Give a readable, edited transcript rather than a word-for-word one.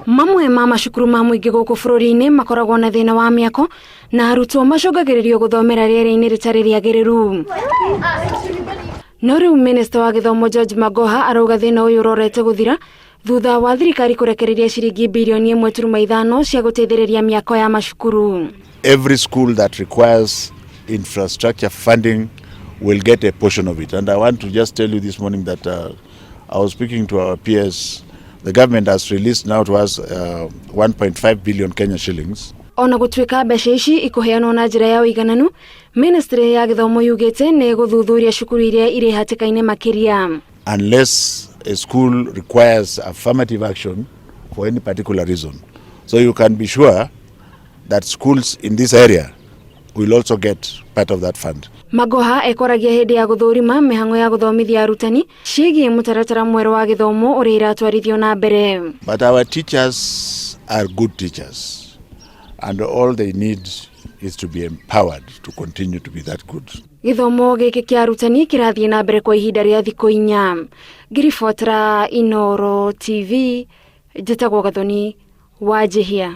Mamwe ma macukuru ma muingi guku bururi-ini makoragwo na thina wa miako na arutwo macungagiririo guthomera riera-ini ritari riagiriru. No riu Minister wa Githomo George Magoha arauga thina uyu urorete guthira thutha wa thirikari kurekereria ciringi bilioni 1.5 cia guteithiriria miako ya macukuru. Every school that requires infrastructure funding will get a portion of it, and I want to just tell you this morning that I was speaking to our peers. The government has released now to us 1.5 billion Kenya shillings. Ona gutwika mbeca ici ikuheanwo na njira ya uigananu, Ministry ya Githomo yugite ni guthuthuria cukuru iria iri hatikaine makiria. Unless a school requires affirmative action for any particular reason. So you can be sure that schools in this area will also get part of that fund. Magoha ekoragia hindi ya guthurima mihango ya guthomithia arutani ciigie mutaratara mweru wa githomo uria iratwarithio na mbere. But our teachers are good teachers, and all they need is to be empowered to continue to be that good. Githomo giki kia arutani kirathie na mbere kwa ihinda ria thikũ 4. Ngiribotera Inooro TV, njĩtagwo Gathoni Wanjihia.